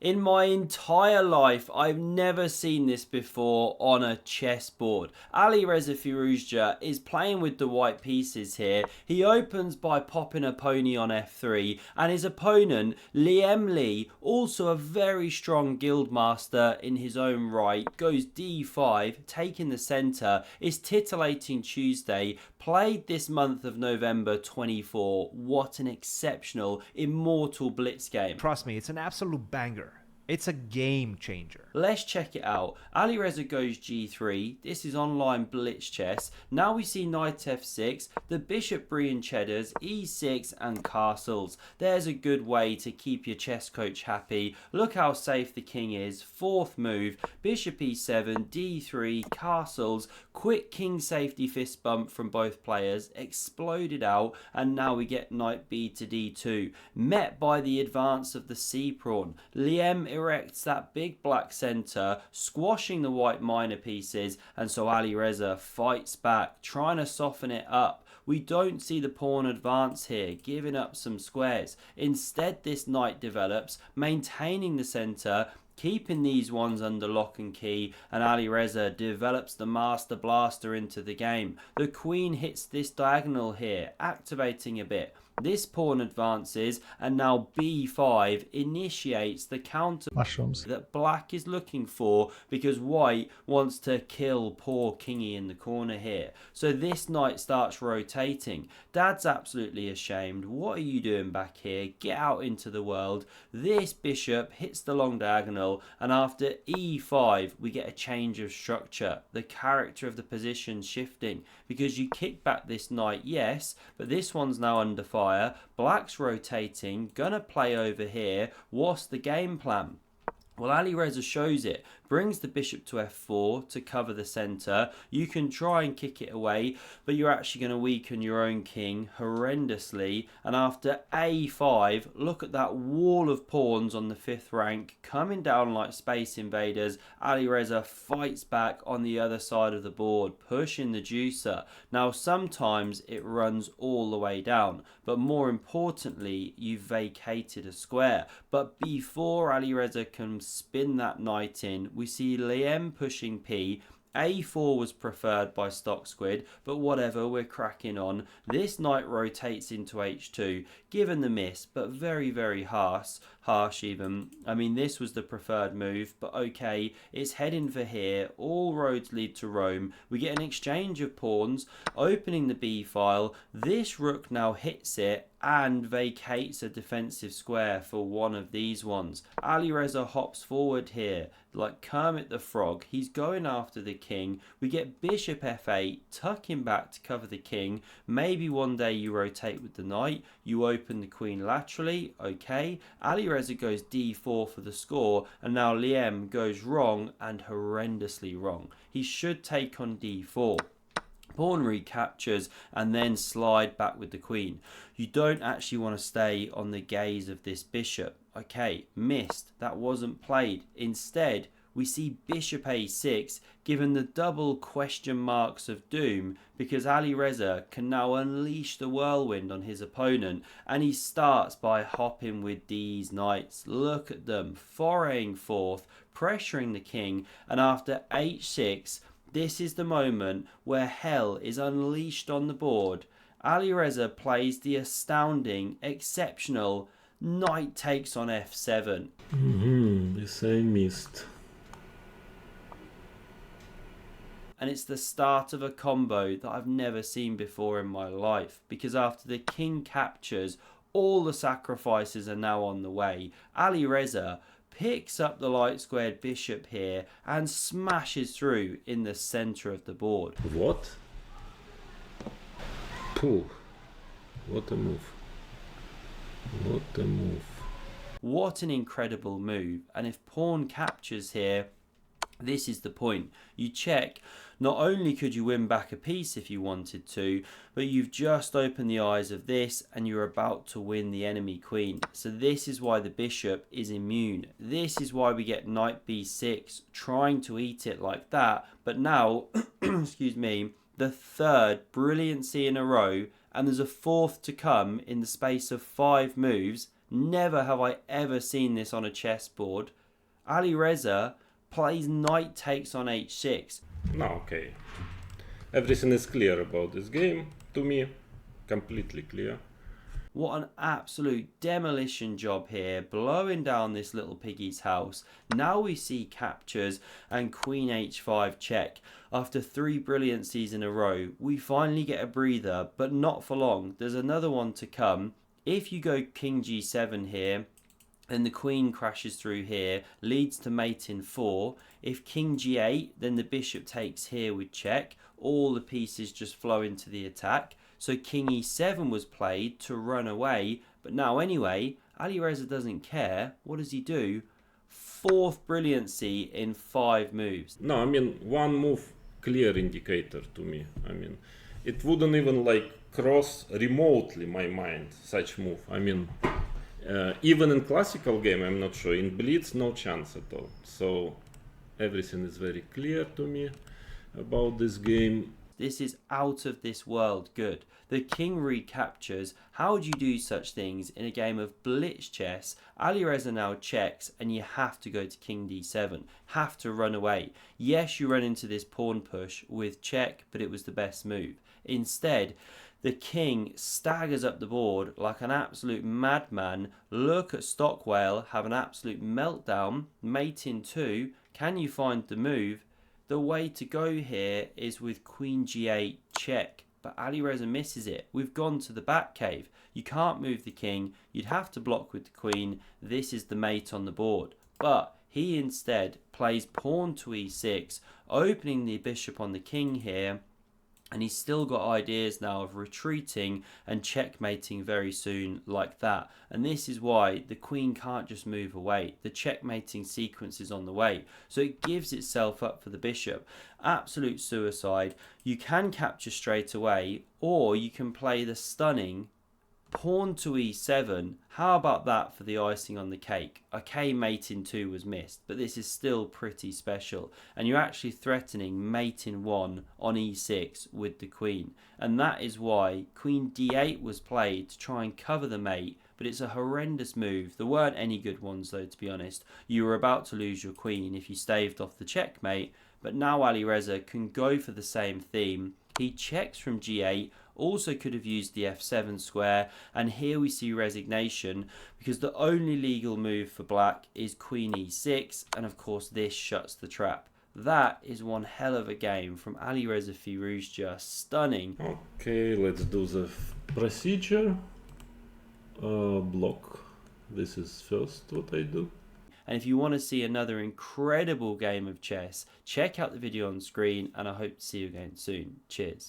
In my entire life, I've never seen this before on a chessboard. Alireza Firouzja is playing with the white pieces here. He opens by popping a pony on f3, and his opponent, Liem Le, also a very strong guildmaster in his own right, goes d5, taking the centre. It's titillating Tuesday, played this month of November 24. What an exceptional, immortal blitz game. Trust me, it's an absolute banger. It's a game changer. Let's check it out. Alireza goes g3. This is online blitz chess. Now we see knight f6, the bishop brie cheddars, e6 and castles. There's a good way to keep your chess coach happy. Look how safe the king is. Fourth move, bishop e7, d3, castles, quick king safety fist bump from both players, exploded out, and now we get knight b to d2. Met by the advance of the c pawn. Liem erects that big black centre, squashing the white minor pieces, and so Alireza fights back, trying to soften it up. We don't see the pawn advance here, giving up some squares. Instead, this knight develops, maintaining the centre, keeping these ones under lock and key, and Alireza develops the master blaster into the game. The queen hits this diagonal here, activating a bit. This pawn advances, and now b5 initiates the counter Mushrooms that black is looking for, because white wants to kill poor kingy in the corner here. So this knight starts rotating. Dad's absolutely ashamed. What are you doing back here? Get out into the world. This bishop hits the long diagonal, and after e5 we get a change of structure. The character of the position shifting, because you kick back this knight, yes, but this one's now under fire. Black's rotating, gonna play over here. What's the game plan? Well, Alireza shows it, brings the bishop to f4 to cover the centre. You can try and kick it away, but you're actually going to weaken your own king horrendously. And after a5, look at that wall of pawns on the 5th rank coming down like space invaders. Alireza fights back on the other side of the board, pushing the juicer. Now, sometimes it runs all the way down, but more importantly, you've vacated a square. But before Alireza can spin that knight in, we see Liem pushing p. a4 was preferred by Stock Squid, but whatever, we're cracking on. This knight rotates into h2, given the miss, but very, very harsh even. I mean, this was the preferred move, but okay, it's heading for here. All roads lead to Rome. We get an exchange of pawns, opening the b file. This rook now hits it and vacates a defensive square for one of these ones. Alireza hops forward here like Kermit the Frog. He's going after the king. We get bishop f8, tucking back to cover the king. Maybe one day you rotate with the knight, you open the queen laterally, okay. Alireza goes d4 for the score, and now Liem goes wrong, and horrendously wrong. He should take on d4. Pawn recaptures and then slide back with the queen. You don't actually want to stay on the gaze of this bishop. Okay, missed. That wasn't played. Instead, we see bishop a6 given the double question marks of doom, because Alireza can now unleash the whirlwind on his opponent, and he starts by hopping with these knights. Look at them, foraying forth, pressuring the king, and after h6, this is the moment where hell is unleashed on the board. Alireza plays the astounding, exceptional knight takes on f7. This I missed. And it's the start of a combo that I've never seen before in my life, because after the king captures, all the sacrifices are now on the way. Alireza picks up the light squared bishop here and smashes through in the center of the board. What? Pooh. What a move. What a move. What an incredible move. And if pawn captures here, this is the point. You check. Not only could you win back a piece if you wanted to, but you've just opened the eyes of this and you're about to win the enemy queen. So this is why the bishop is immune. This is why we get knight b6, trying to eat it like that. But now, excuse me, the third brilliancy in a row, and there's a fourth to come in the space of 5 moves. Never have I ever seen this on a chessboard. Alireza plays knight takes on h6. No, okay. Everything is clear about this game to me. Completely clear. What an absolute demolition job here, blowing down this little piggy's house. Now we see captures and queen h5 check. After 3 brilliancies in a row, we finally get a breather, but not for long. There's another one to come. If you go king g7 here, then the queen crashes through here, leads to mate in 4. If king g8, then the bishop takes here with check. All the pieces just flow into the attack. So king e7 was played to run away. But now anyway, Alireza doesn't care. What does he do? 4th brilliancy in 5 moves. No, I mean, one move clear indicator to me. I mean, it wouldn't even like cross remotely my mind, such move. I mean, even in classical game, I'm not sure. In Blitz, no chance at all. So everything is very clear to me about this game. This is out of this world good. The king recaptures. How would you do such things in a game of blitz chess? Alireza now checks and you have to go to king d7. Have to run away. Yes, you run into this pawn push with check, but it was the best move. Instead, the king staggers up the board like an absolute madman. Look at Stockwell have an absolute meltdown. Mate in 2. Can you find the move? The way to go here is with queen g8 check, but Alireza misses it. We've gone to the back cave. You can't move the king. You'd have to block with the queen. This is the mate on the board. But he instead plays pawn to e6, opening the bishop on the king here. And he's still got ideas now of retreating and checkmating very soon like that. And this is why the queen can't just move away. The checkmating sequence is on the way. So it gives itself up for the bishop. Absolute suicide. You can capture straight away, or you can play the stunning pawn to e7. How about that for the icing on the cake? Okay, mate in 2 was missed, but this is still pretty special. And you're actually threatening mate in 1 on e6 with the queen. And that is why queen d8 was played to try and cover the mate, but it's a horrendous move. There weren't any good ones though, to be honest. You were about to lose your queen if you staved off the checkmate, but now Alireza can go for the same theme. He checks from g8, also could have used the f7 square, and here we see resignation because the only legal move for black is queen e6, and of course this shuts the trap. That is one hell of a game from Alireza Firouzja. Stunning. Okay, let's do the procedure. Block. This is first what I do. And if you want to see another incredible game of chess, check out the video on screen, and I hope to see you again soon. Cheers.